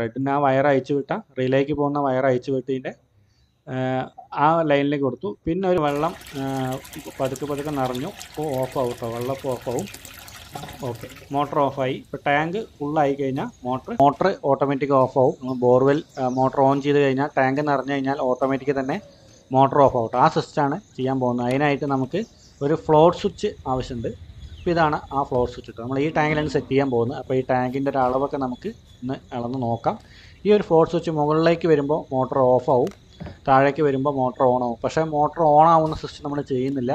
റെഡിന് ആ വയർ അയച്ചു വിട്ടാൽ റിലേക്ക് പോകുന്ന വയർ അയച്ചു വിട്ടതിൻ്റെ ആ ലൈനിലേക്ക് കൊടുത്തു. പിന്നെ ഒരു വെള്ളം പതുക്കെ നിറഞ്ഞു. ഇപ്പോൾ ഓഫാവും കേട്ടോ, വെള്ളം ഇപ്പോൾ ഓഫാവും. ഓക്കെ, മോട്ടർ ഓഫായി. ഇപ്പോൾ ടാങ്ക് ഫുള്ളായി കഴിഞ്ഞാൽ മോട്ടർ ഓട്ടോമാറ്റിക് ഓഫാവും. നമ്മൾ ബോർവെൽ മോട്ടർ ഓൺ ചെയ്ത് കഴിഞ്ഞാൽ ടാങ്ക് നിറഞ്ഞു കഴിഞ്ഞാൽ ഓട്ടോമാറ്റിക് തന്നെ മോട്ടർ ഓഫ് ആവും. ആ സിസ്റ്റമാണ് ചെയ്യാൻ പോകുന്നത്. അതിനായിട്ട് നമുക്ക് ഒരു ഫ്ലോർ സ്വിച്ച് ആവശ്യമുണ്ട്. അപ്പോൾ ഇതാണ് ആ ഫ്ലോർ സ്വിച്ച് ഇട്ട് നമ്മൾ ഈ ടാങ്കിലാണ് സെറ്റ് ചെയ്യാൻ പോകുന്നത്. അപ്പോൾ ഈ ടാങ്കിൻ്റെ ഒരു അളവൊക്കെ നമുക്ക് ഒന്ന് അളന്ന് നോക്കാം. ഈ ഒരു ഫ്ലോർ സ്വിച്ച് മുകളിലേക്ക് വരുമ്പോൾ മോട്ടർ ഓഫ് ആവും, താഴേക്ക് വരുമ്പോൾ മോട്ടർ ഓൺ ആവും. പക്ഷേ മോട്ടർ ഓൺ ആവുന്ന സിസ്റ്റം നമ്മൾ ചെയ്യുന്നില്ല,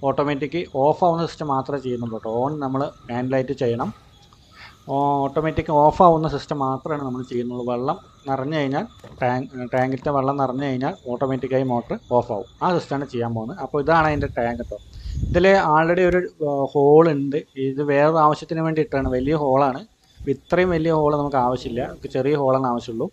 ഓട്ടോമാറ്റിക് ഓഫ് ആവുന്ന സിസ്റ്റം മാത്രമേ ചെയ്യുന്നുള്ളൂ കേട്ടോ. ഓൺ നമ്മൾ മാനുവലായിട്ട് ചെയ്യണം. ഓട്ടോമാറ്റിക് ഓഫ് ആവുന്ന സിസ്റ്റം മാത്രമാണ് നമ്മൾ ചെയ്യുന്നുള്ളൂ. വെള്ളം നിറഞ്ഞു കഴിഞ്ഞാൽ ടാങ്കിലത്തെ വെള്ളം നിറഞ്ഞു കഴിഞ്ഞാൽ ഓട്ടോമാറ്റിക്കായി മോട്ടർ ഓഫ് ആവും. ആ സിസ്റ്റമാണ് ചെയ്യാൻ പോകുന്നത്. അപ്പോൾ ഇതാണ് അതിൻ്റെ ടാങ്ക് കേട്ടോ. ഇതിൽ ആൾറെഡി ഒരു ഹോളുണ്ട്. ഇത് വേറൊരു ആവശ്യത്തിന് വേണ്ടി ഇട്ടാണ്, വലിയ ഹോളാണ്. ഇത്രയും വലിയ ഹോൾ നമുക്ക് ആവശ്യമില്ല, നമുക്ക് ചെറിയ ഹോളാണ് ആവശ്യമുള്ളൂ.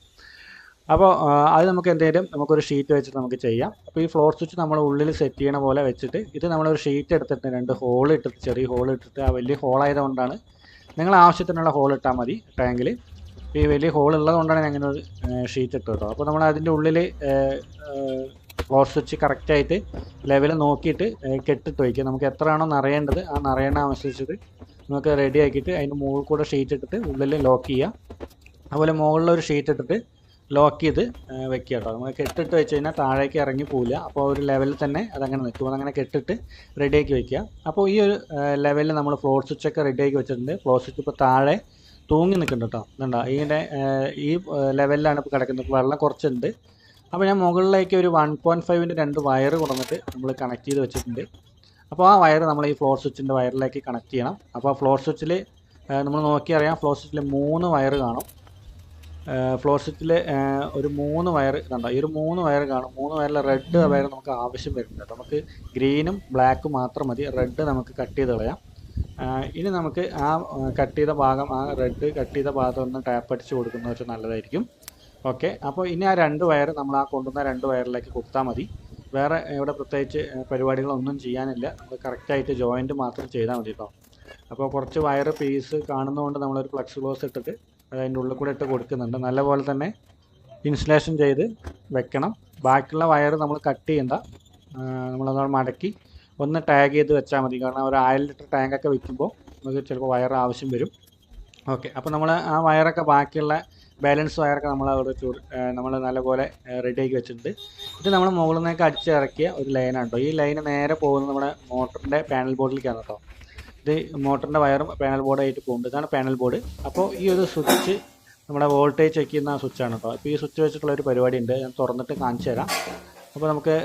അപ്പോൾ അത് നമുക്ക് എന്തെങ്കിലും നമുക്കൊരു ഷീറ്റ് വെച്ചിട്ട് നമുക്ക് ചെയ്യാം. അപ്പോൾ ഈ ഫ്ലോർ സ്വിച്ച് നമ്മൾ ഉള്ളിൽ സെറ്റ് ചെയ്യണ പോലെ വെച്ചിട്ട് ഇത് നമ്മളൊരു ഷീറ്റ് എടുത്തിട്ട് 2 ഹോൾ ഇട്ടിട്ട്, ചെറിയ ഹോൾ ഇട്ടിട്ട്, ആ വലിയ ഹോളായതുകൊണ്ടാണ്, നിങ്ങൾ ആവശ്യത്തിനുള്ള ഹോൾ ഇട്ടാൽ മതി ടാങ്കിൽ. ഈ വലിയ ഹോൾ ഉള്ളതുകൊണ്ടാണ് ഞാൻ അങ്ങനെ ഒരു ഷീറ്റ് ഇട്ടു കേട്ടോ. അപ്പോൾ നമ്മൾ അതിൻ്റെ ഉള്ളിൽ ഫ്ലോർ സ്വിച്ച് കറക്റ്റായിട്ട് ലെവൽ നോക്കിയിട്ട് കെട്ടിട്ട് വയ്ക്കുക. നമുക്ക് എത്രയാണോ നിറയേണ്ടത് ആ നിറയണ അനുസരിച്ചിട്ട് നമുക്ക് റെഡി ആക്കിയിട്ട് അതിൻ്റെ മുകളിൽ കൂടെ ഷീറ്റ് ഇട്ടിട്ട് ഉള്ളിൽ ലോക്ക് ചെയ്യുക. അതുപോലെ മുകളിലൊരു ഷീറ്റ് ഇട്ടിട്ട് ലോക്ക് ചെയ്ത് വെക്കുക കേട്ടോ. നമ്മൾ കെട്ടിട്ട് വെച്ച് കഴിഞ്ഞാൽ താഴേക്ക് ഇറങ്ങി പോവില്ല. അപ്പോൾ ഒരു ലെവലിൽ തന്നെ അതങ്ങനെ നിൽക്കും. അതങ്ങനെ കെട്ടിട്ട് റെഡിയാക്കി വെക്കുക. അപ്പോൾ ഈ ഒരു ലെവലിൽ നമ്മൾ ഫ്ലോർ സ്വിച്ചൊക്കെ റെഡിയാക്കി വെച്ചിട്ടുണ്ട്. ഫ്ലോർ സ്വിച്ച് ഇപ്പോൾ താഴെ തൂങ്ങി നിൽക്കുന്നുണ്ട് കേട്ടോ. ഇതുണ്ടോ, ഇതിൻ്റെ ഈ ലെവലിലാണ് ഇപ്പോൾ കിടക്കുന്നത്. വെള്ളം കുറച്ചുണ്ട്. അപ്പോൾ ഞാൻ മുകളിലേക്ക് ഒരു 1.5-ൻ്റെ 2 വയർ കൊണ്ടുവന്നിട്ട് നമ്മൾ കണക്ട് ചെയ്ത് വെച്ചിട്ടുണ്ട്. അപ്പോൾ ആ വയർ നമ്മൾ ഈ ഫ്ലോർ സ്വിച്ചിൻ്റെ വയറിലേക്ക് കണക്ട് ചെയ്യണം. അപ്പോൾ ആ ഫ്ലോർ സ്വിച്ചിൽ നമ്മൾ നോക്കിയറിയാം, ഫ്ലോർ സ്വിച്ചിൽ 3 വയർ കാണും. ഫ്ലോർ സ്വിച്ചിൽ ഒരു 3 വയർ കണ്ടോ, ഈ ഒരു 3 വയർ കാണും. 3 വയറിൽ റെഡ് വയർ നമുക്ക് ആവശ്യം വരുന്നുണ്ട്. നമുക്ക് ഗ്രീനും ബ്ലാക്കും മാത്രം മതി, റെഡ് നമുക്ക് കട്ട് ചെയ്ത് കളയാം. ഇനി നമുക്ക് ആ കട്ട് ചെയ്ത ഭാഗം, ആ റെഡ് കട്ട് ചെയ്ത ഭാഗം ഒന്ന് ടാപ്പ് അടിച്ച് കൊടുക്കുന്നത് വെച്ചാൽ നല്ലതായിരിക്കും. ഓക്കെ, അപ്പോൾ ഇനി ആ 2 വയർ നമ്മൾ ആ കൊണ്ടുവന്ന 2 വയറിലേക്ക് കൊടുത്താൽ മതി. വേറെ ഇവിടെ പ്രത്യേകിച്ച് പരിപാടികളൊന്നും ചെയ്യാനില്ല. നമ്മൾ കറക്റ്റായിട്ട് ജോയിൻറ്റ് മാത്രം ചെയ്താൽ മതി കേട്ടോ. അപ്പോൾ കുറച്ച് വയർ പീസ് കാണുന്നതുകൊണ്ട് നമ്മളൊരു ഫ്ലക്സ് ക്ലോസ് ഇട്ടിട്ട് അതിൻ്റെ ഉള്ളിൽ കൂടെ ഇട്ട് കൊടുക്കുന്നുണ്ട്. നല്ലപോലെ തന്നെ ഇൻസുലേഷൻ ചെയ്ത് വെക്കണം. ബാക്കിയുള്ള വയർ നമ്മൾ കട്ട് ചെയ്യണ്ട, നമ്മളത് മടക്കി ഒന്ന് ടാഗ് ചെയ്ത് വെച്ചാൽ മതി. കാരണം ഒരു 1000 ലിറ്റർ ടാങ്കൊക്കെ വയ്ക്കുമ്പോൾ നമുക്ക് ചിലപ്പോൾ വയർ ആവശ്യം വരും. ഓക്കെ, അപ്പോൾ നമ്മൾ ആ വയറൊക്കെ ബാക്കിയുള്ള ബാലൻസ് വയറൊക്കെ നമ്മൾ നല്ലപോലെ റെഡിയാക്കി വെച്ചിട്ടുണ്ട്. ഇത് നമ്മൾ മുകളിൽ നിന്നൊക്കെ അടിച്ചിറക്കിയ ഒരു ലൈനാണ് കേട്ടോ. ഈ ലൈന് നേരെ പോകുന്നത് നമ്മുടെ മോട്ടറിൻ്റെ പാനൽ ബോർഡിലേക്കാണ് കേട്ടോ. ഇത് മോട്ടറിൻ്റെ വയറും പാനൽ ബോർഡായിട്ട് പോകുന്നുണ്ട്. ഇതാണ് പാനൽ ബോർഡ്. അപ്പോൾ ഈ ഒരു സ്വിച്ച് നമ്മുടെ വോൾട്ടേജ് ചെക്ക് ചെയ്യുന്ന സ്വിച്ചാണ് കേട്ടോ. അപ്പോൾ ഈ സ്വിച്ച് വെച്ചിട്ടുള്ള ഒരു പരിപാടി ഉണ്ട്, ഞാൻ തുറന്നിട്ട് കാണിച്ചു തരാം. അപ്പോൾ നമുക്ക്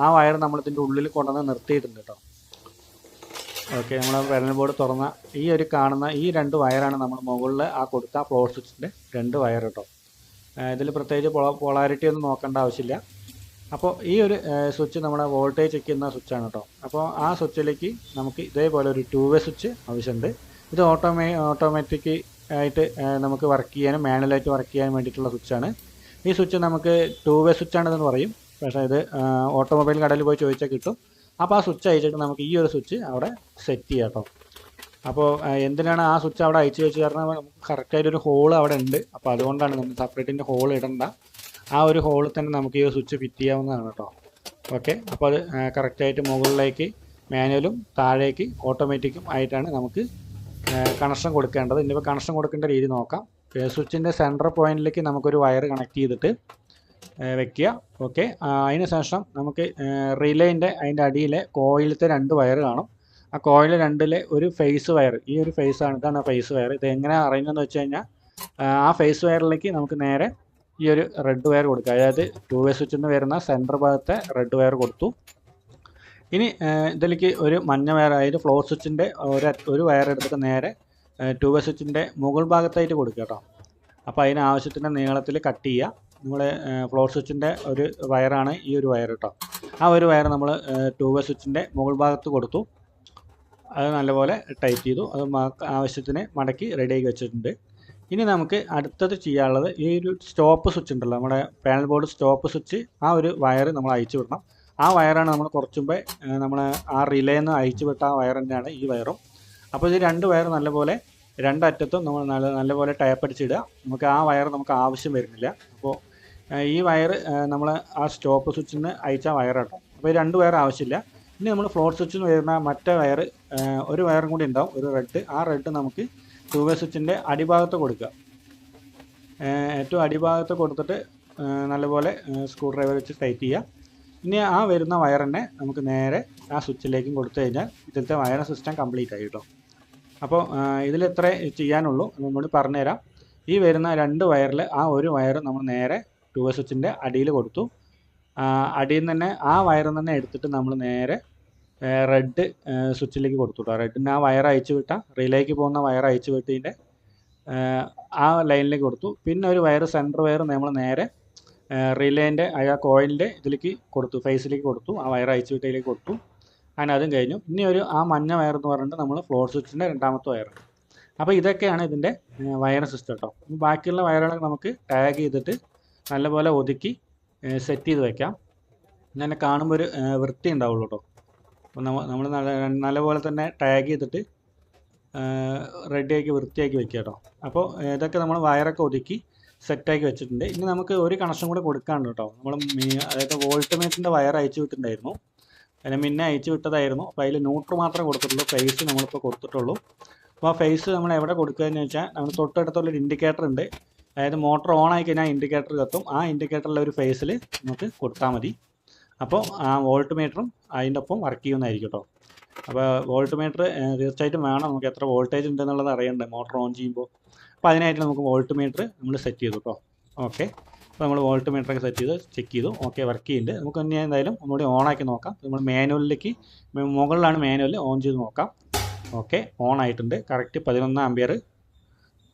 ആ വയർ നമ്മൾ ഇതിൻ്റെ ഉള്ളിൽ കൊണ്ടുവന്ന് നിർത്തിയിട്ടുണ്ട് കേട്ടോ. ഓക്കെ, നമ്മൾ പാനൽ ബോർഡ് തുറന്ന ഈ ഒരു കാണുന്ന ഈ 2 വയറാണ് നമ്മൾ മുകളിൽ ആ കൊടുത്ത ഫ്ലോർ സ്വിച്ചിൻ്റെ 2 വയർ കേട്ടോ. ഇതിൽ പ്രത്യേകിച്ച് പോളാരിറ്റി ഒന്നും നോക്കേണ്ട ആവശ്യമില്ല. അപ്പോൾ ഈ ഒരു സ്വിച്ച് നമ്മുടെ വോൾട്ടേജ് ചെക്ക് ചെയ്യുന്ന സ്വിച്ചാണ് കേട്ടോ. അപ്പോൾ ആ സ്വിച്ചിലേക്ക് നമുക്ക് ഇതേപോലെ ഒരു 2 വേ സ്വിച്ച് ആവശ്യമുണ്ട്. ഇത് ഓട്ടോമാറ്റിക് ആയിട്ട് നമുക്ക് വർക്ക് ചെയ്യാനും മാനുവലായിട്ട് വർക്ക് ചെയ്യാനും വേണ്ടിയിട്ടുള്ള സ്വിച്ചാണ്. ഈ സ്വിച്ച് നമുക്ക് 2 വേ സ്വിച്ചാണെന്ന് പറയും, പക്ഷേ ഇത് ഓട്ടോമൊബൈൽ കടയിൽ പോയി ചോദിച്ചാൽ കിട്ടും. അപ്പോൾ ആ സ്വിച്ച് അയച്ചിട്ട് നമുക്ക് ഈ ഒരു സ്വിച്ച് അവിടെ സെറ്റ് ചെയ്യാം കേട്ടോ. അപ്പോൾ എന്തിനാണ് ആ സ്വിച്ച് അവിടെ അയച്ചു വെച്ച് കാരണം നമുക്ക് കറക്റ്റായിട്ടൊരു ഹോൾ അവിടെ ഉണ്ട്. അപ്പോൾ അതുകൊണ്ടാണ് നമ്മൾ സെപ്പറേറ്റിൻ്റെ ഹോൾ ഇടണ്ട, ആ ഒരു ഹോളിൽ തന്നെ നമുക്ക് ഈ സ്വിച്ച് ഫിറ്റ് ചെയ്യാവുന്നതാണ് കേട്ടോ. ഓക്കെ, അപ്പോൾ അത് കറക്റ്റായിട്ട് മുകളിലേക്ക് മാനുവലും താഴേക്ക് ഓട്ടോമാറ്റിക്കും ആയിട്ടാണ് നമുക്ക് കണക്ഷൻ കൊടുക്കേണ്ടത്. ഇനിയിപ്പോൾ കണക്ഷൻ കൊടുക്കേണ്ട രീതി നോക്കാം. സ്വിച്ചിൻ്റെ സെൻറ്റർ പോയിന്റിലേക്ക് നമുക്കൊരു വയർ കണക്ട് ചെയ്തിട്ട് വെക്കുക. ഓക്കെ, അതിന് ശേഷം നമുക്ക് റിലേൻ്റെ അതിൻ്റെ അടിയിലെ കോയിലത്തെ 2 വയർ കാണും. ആ കോയിൽ 2-ലെ ഒരു ഫേസ് വയർ, ഈ ഒരു ഫേസാണ്, ഇതാണ് ഫേസ് വയർ. ഇത് എങ്ങനെ അറിയുന്നതെന്ന് വെച്ച് കഴിഞ്ഞാൽ ആ ഫേസ് വയറിലേക്ക് നമുക്ക് നേരെ ഈ ഒരു റെഡ് വയർ കൊടുക്കുക. അതായത് 2 വേ സ്വിച്ചിൽ നിന്ന് വരുന്ന സെൻറ്റർ ഭാഗത്തെ റെഡ് വയർ കൊടുത്തു. ഇനി ഇതിലേക്ക് ഒരു മഞ്ഞ വയർ, അതായത് ഫ്ലോർ സ്വിച്ചിൻ്റെ ഒരു വയർ എടുത്തിട്ട് നേരെ 2 വേ സ്വിച്ചിൻ്റെ മുകൾ ഭാഗത്തായിട്ട് കൊടുക്കുക കേട്ടോ. അപ്പോൾ അതിന് ആവശ്യത്തിന് നീളത്തിൽ കട്ട് ചെയ്യുക. നമ്മൾ ഫ്ലോർ സ്വിച്ചിൻ്റെ ഒരു വയറാണ് ഈ ഒരു വയർ കേട്ടോ. ആ ഒരു വയർ നമ്മൾ 2 വേ സ്വിച്ചിൻ്റെ മുകൾ ഭാഗത്ത് കൊടുത്തു. അത് നല്ലപോലെ ടൈറ്റ് ചെയ്തു. അത് ആവശ്യത്തിന് മടക്കി റെഡിയാക്കി വെച്ചിട്ടുണ്ട്. ഇനി നമുക്ക് അടുത്തത് ചെയ്യാനുള്ളത് ഈ ഒരു സ്റ്റോപ്പ് സ്വിച്ച് ഉണ്ടല്ലോ, നമ്മുടെ പാനൽ ബോർഡ് സ്റ്റോപ്പ് സ്വിച്ച്, ആ ഒരു വയർ നമ്മൾ അയച്ചു വിടണം. ആ വയറാണ് നമ്മൾ കുറച്ച് മുമ്പേ നമ്മൾ ആ റിലേന്ന് അയച്ചു വിട്ട ആ വയർ തന്നെയാണ് ഈ വയറും. അപ്പോൾ ഇത് 2 വയർ നല്ലപോലെ രണ്ടറ്റത്തും നമ്മൾ നല്ലപോലെ ടാപ്പ് അടിച്ചിടുക. നമുക്ക് ആ വയർ നമുക്ക് ആവശ്യം വരുന്നില്ല. അപ്പോൾ ഈ വയർ നമ്മൾ ആ സ്റ്റോപ്പ് സ്വിച്ചിൽ നിന്ന് അയച്ച വയറാട്ടോ. അപ്പോൾ ഈ 2 വയർ ആവശ്യമില്ല. ഇനി നമ്മൾ ഫ്ലോർ സ്വിച്ചിൽ നിന്ന് വരുന്ന മറ്റേ വയർ, ഒരു വയറും കൂടി ഉണ്ടാവും, ഒരു റെഡ്. ആ റെഡ് നമുക്ക് 2 വേ സ്വിച്ചിൻ്റെ അടിഭാഗത്ത് കൊടുക്കുക. ഏറ്റവും അടിഭാഗത്ത് കൊടുത്തിട്ട് നല്ലപോലെ സ്ക്രൂ ഡ്രൈവർ വെച്ച് ടൈറ്റ് ചെയ്യുക. ഇനി ആ വരുന്ന വയർ തന്നെ നമുക്ക് നേരെ ആ സ്വിച്ചിലേക്കും കൊടുത്തു കഴിഞ്ഞാൽ ഇതിലത്തെ വയർ സിസ്റ്റം കംപ്ലീറ്റ് ആയി കേട്ടോ. അപ്പോൾ ഇതിലെത്ര ചെയ്യാനുള്ളൂ നമ്മൾ പറഞ്ഞുതരാം. ഈ വരുന്ന 2 വയറിൽ ആ ഒരു വയർ നമ്മൾ നേരെ 2 വേ സ്വിച്ചിൻ്റെ അടിയിൽ കൊടുത്തു. അടിയിൽ നിന്ന് തന്നെ ആ വയറിൽ തന്നെ എടുത്തിട്ട് നമ്മൾ നേരെ റെഡ് സ്വിച്ചിലേക്ക് കൊടുത്തു കേട്ടോ. റെഡിന് ആ വയർ അയച്ചു വിട്ട, റിലേക്ക് പോകുന്ന വയർ അയച്ചു വിട്ടതിൻ്റെ ആ ലൈനിലേക്ക് കൊടുത്തു. പിന്നെ ഒരു വയർ, സെൻറ്റർ വയർ നമ്മൾ നേരെ റിലേൻ്റെ ആ കോയിലിൻ്റെ ഇതിലേക്ക് കൊടുത്തു, ഫേസിലേക്ക് കൊടുത്തു. ആ വയർ അയച്ചു വിട്ടതിലേക്ക് കൊടുത്തു. അങ്ങനെ അതും കഴിഞ്ഞു. ഇനി ആ മഞ്ഞ വയർ എന്ന് പറഞ്ഞിട്ട് നമ്മൾ ഫ്ലോർ സ്വിച്ചിൻ്റെ 2ാമത്തെ വയർ. അപ്പോൾ ഇതൊക്കെയാണ് ഇതിൻ്റെ വയർ സിസ്റ്റം കേട്ടോ. ബാക്കിയുള്ള വയറുകൾ നമുക്ക് ടാഗ് ചെയ്തിട്ട് നല്ലപോലെ ഒതുക്കി സെറ്റ് ചെയ്ത് വയ്ക്കാം. ഇങ്ങനെ കാണുമ്പോൾ ഒരു വൃത്തി ഉണ്ടാവുള്ളൂ കേട്ടോ. അപ്പോൾ നമ്മൾ നല്ലപോലെ തന്നെ ടാഗ് ചെയ്തിട്ട് റെഡിയാക്കി വൃത്തിയാക്കി വെക്കുക കേട്ടോ. അപ്പോൾ ഇതൊക്കെ നമ്മൾ വയറൊക്കെ ഒതുക്കി സെറ്റാക്കി വെച്ചിട്ടുണ്ട്. ഇനി നമുക്ക് ഒരു കണക്ഷൻ കൂടെ കൊടുക്കാണ്ട് കേട്ടോ. നമ്മൾ അതായത് വോൾട്ട് മീറ്ററിൻ്റെ വയർ അയച്ചു വിട്ടിട്ടുണ്ടായിരുന്നു, അതിന് മുന്നേ അയച്ചു വിട്ടതായിരുന്നു. അപ്പോൾ അതിൽ ന്യൂട്രൽ മാത്രമേ കൊടുത്തിട്ടുള്ളൂ, ഫേസ് നമ്മളിപ്പോൾ കൊടുത്തിട്ടുള്ളൂ. അപ്പോൾ ആ ഫേസ് നമ്മൾ എവിടെ കൊടുക്കുകയെന്ന് വെച്ചാൽ നമ്മൾ തൊട്ടടുത്തുള്ളൊരു ഇൻഡിക്കേറ്റർ ഉണ്ട്. അതായത് മോട്ടർ ഓൺ ആയി കഴിഞ്ഞാൽ ഇൻഡിക്കേറ്റർ കത്തും. ആ ഇൻഡിക്കേറ്ററിലെ ഒരു ഫേസിൽ നമുക്ക് കൊടുത്താൽ മതി. അപ്പോൾ ആ വോൾട്ട് മീറ്ററും അതിൻ്റെ ഒപ്പം വർക്ക് ചെയ്യുന്നതായിരിക്കും കേട്ടോ. അപ്പോൾ വോൾട്ട് മീറ്റർ തീർച്ചയായിട്ടും വേണം, നമുക്ക് എത്ര വോൾട്ടേജ് ഉണ്ടെന്നുള്ളത് അറിയണ്ടേ മോട്ടർ ഓൺ ചെയ്യുമ്പോൾ. അപ്പോൾ അതിനായിട്ട് നമുക്ക് വോൾട്ട് മീറ്റർ നമ്മൾ സെറ്റ് ചെയ്തു കേട്ടോ. ഓക്കെ, അപ്പോൾ നമ്മൾ വോൾട്ട് മീറ്ററൊക്കെ സെറ്റ് ചെയ്ത് ചെക്ക് ചെയ്തു. ഓക്കെ, വർക്ക് ചെയ്യുന്നുണ്ട്. നമുക്ക് ഇനി എന്തായാലും ഒന്നുകൂടി ഓണാക്കി നോക്കാം. നമ്മൾ മാനുവലിലേക്ക്, മുകളിലാണ് മാനുവൽ, ഓൺ ചെയ്ത് നോക്കാം. ഓക്കെ, ഓൺ ആയിട്ടുണ്ട്. കറക്റ്റ് 11 ആമ്പിയർ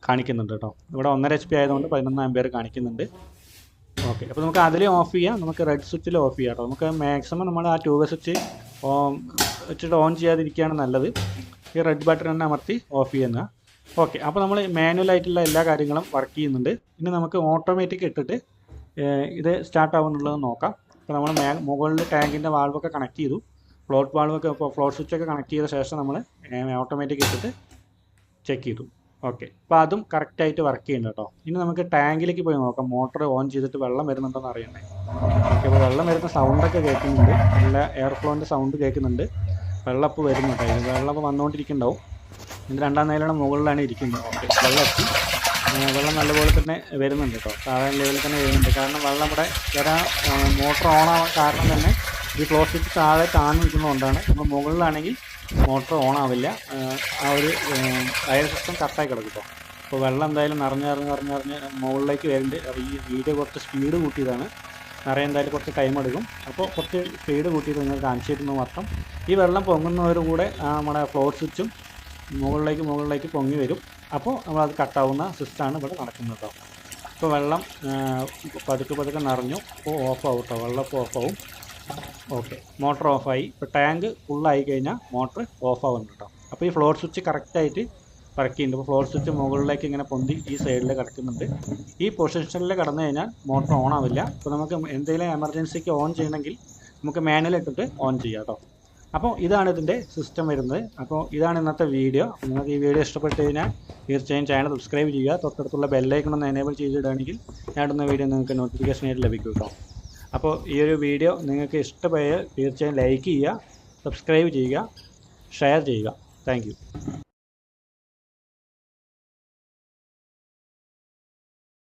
കാണിക്കുന്നുണ്ട് കേട്ടോ. ഇവിടെ 1.5 HP ആയതുകൊണ്ട് 11 ആമ്പിയർ കാണിക്കുന്നുണ്ട്. ഓക്കെ, അപ്പോൾ നമുക്ക് അതിൽ ഓഫ് ചെയ്യാം, നമുക്ക് റെഡ് സ്വിച്ചിൽ ഓഫ് ചെയ്യാം കേട്ടോ. നമുക്ക് മാക്സിമം നമ്മൾ ആ 2 വേ സ്വിച്ച് വെച്ചിട്ട് ഓൺ ചെയ്യാതിരിക്കുകയാണ് നല്ലത്. ഈ റെഡ് ബട്ടൺ തന്നെ അമർത്തി ഓഫ് ചെയ്യുന്ന. ഓക്കെ, അപ്പോൾ നമ്മൾ മാനുവലായിട്ടുള്ള എല്ലാ കാര്യങ്ങളും വർക്ക് ചെയ്യുന്നുണ്ട്. ഇനി നമുക്ക് ഓട്ടോമാറ്റിക് ഇട്ടിട്ട് ഇത് സ്റ്റാർട്ട് ആവുന്നുള്ളത് നോക്കാം. അപ്പോൾ നമ്മൾ മുകളിൽ ടാങ്കിൻ്റെ വാൾവൊക്കെ കണക്ട് ചെയ്തു, ഫ്ലോട്ട് വാൾവൊക്കെ, ഇപ്പോൾ ഫ്ലോട്ട് സ്വിച്ചൊക്കെ കണക്ട് ചെയ്ത ശേഷം നമ്മൾ ഓട്ടോമാറ്റിക് ഇട്ടിട്ട് ചെക്ക് ചെയ്തു. ഓക്കെ, അപ്പോൾ അതും കറക്റ്റായിട്ട് വർക്ക് ചെയ്യുന്നുണ്ട് കേട്ടോ. ഇനി നമുക്ക് ടാങ്കിലേക്ക് പോയി നോക്കാം. മോട്ടർ ഓൺ ചെയ്തിട്ട് വെള്ളം വരുന്നുണ്ടോയെന്ന് അറിയണ്ടേ. ഓക്കെ, അപ്പോൾ വെള്ളം വരുന്ന സൗണ്ടൊക്കെ കേൾക്കുന്നുണ്ട്, നല്ല എയർ ഫ്ലോൻ്റെ സൗണ്ട് കേൾക്കുന്നുണ്ട്. വെള്ളപ്പ് വരുന്നുണ്ട്, വെള്ളപ്പ് വന്നുകൊണ്ടിരിക്കുന്നുണ്ടാവും. ഇത് 2ാം നിലയുടെ മുകളിലാണ് ഇരിക്കുന്നത്. ഓക്കെ, വെള്ളം നല്ലപോലെ തന്നെ വരുന്നുണ്ട് കേട്ടോ. സാധാരണ ലെവലിൽ തന്നെ വരുന്നുണ്ട്. കാരണം വെള്ളം ഇവിടെ മോട്ടർ ഓൺ ആവാൻ കാരണം തന്നെ ഈ ഫ്ലോർ സ്വിച്ച് താഴെ താഴ്ന്നു നിൽക്കുന്നതുകൊണ്ടാണ്. നമ്മൾ മുകളിലാണെങ്കിൽ മോട്ടർ ഓൺ ആവില്ല, ആ ഒരു വയർ സിസ്റ്റം കട്ടായി കിടക്കും കേട്ടോ. അപ്പോൾ വെള്ളം എന്തായാലും നിറഞ്ഞ് മുകളിലേക്ക് വരുന്നുണ്ട്. അപ്പോൾ ഈ വീഡിയോ കുറച്ച് സ്പീഡ് കൂട്ടിയതാണ്, നിറയെ എന്തായാലും കുറച്ച് ടൈം എടുക്കും. അപ്പോൾ കുറച്ച് സ്പീഡ് കൂട്ടിയിട്ട് നിങ്ങൾ കാണിച്ചിരുന്നു മാത്രം. ഈ വെള്ളം പൊങ്ങുന്നവരുകൂടെ നമ്മുടെ ഫ്ലോർ സ്വിച്ചും മുകളിലേക്ക് പൊങ്ങി വരും. അപ്പോൾ നമ്മളത് കട്ടാവുന്ന സിസ്റ്റമാണ് ഇവിടെ നടക്കുന്നത് കേട്ടോ. ഇപ്പോൾ വെള്ളം പതുക്കെ നിറഞ്ഞു. അപ്പോൾ ഓഫ് ആവും കേട്ടോ, വെള്ളം ഇപ്പോൾ ഓഫ് ആവും. ഓക്കെ, മോട്ടർ ഓഫായി. ഇപ്പോൾ ടാങ്ക് ഫുള്ളായി കഴിഞ്ഞാൽ മോട്ടർ ഓഫ് ആവുന്നുണ്ട് കേട്ടോ. അപ്പോൾ ഈ ഫ്ലോർ സ്വിച്ച് കറക്റ്റായിട്ട് വർക്ക് ചെയ്യുന്നുണ്ട്. ഇപ്പോൾ ഫ്ലോർ സ്വിച്ച് മുകളിലേക്ക് ഇങ്ങനെ പൊന്തി ഈ സൈഡിൽ കിടക്കുന്നുണ്ട്. ഈ പൊസിഷനിൽ കടന്നു കഴിഞ്ഞാൽ മോട്ടർ ഓൺ ആവില്ല. ഇപ്പോൾ നമുക്ക് എന്തെങ്കിലും എമർജൻസിക്ക് ഓൺ ചെയ്യണമെങ്കിൽ നമുക്ക് മാനുവൽ ഇട്ടിട്ട് ഓൺ ചെയ്യാം കേട്ടോ. അപ്പോൾ ഇതാണ് ഇതിൻ്റെ സിസ്റ്റം വരുന്നത്. അപ്പോൾ ഇതാണ് ഇന്നത്തെ വീഡിയോ. നിങ്ങൾക്ക് ഈ വീഡിയോ ഇഷ്ടപ്പെട്ട് കഴിഞ്ഞാൽ തീർച്ചയായും ചാനൽ സബ്സ്ക്രൈബ് ചെയ്യുക. തൊട്ടടുത്തുള്ള ബെല്ലൈക്കൺ ഒന്ന് എനേബിൾ ചെയ്തിടുകയാണെങ്കിൽ ഞാൻ ഇടുന്ന വീഡിയോ നിങ്ങൾക്ക് നോട്ടിഫിക്കേഷനായിട്ട് ലഭിക്കും കേട്ടോ. അപ്പോൾ ഈ ഒരു വീഡിയോ നിങ്ങൾക്ക് ഇഷ്ടമായാൽ തീർച്ചയായും ലൈക്ക് ചെയ്യുക, സബ്സ്ക്രൈബ് ചെയ്യുക, ഷെയർ ചെയ്യുക. Thank you.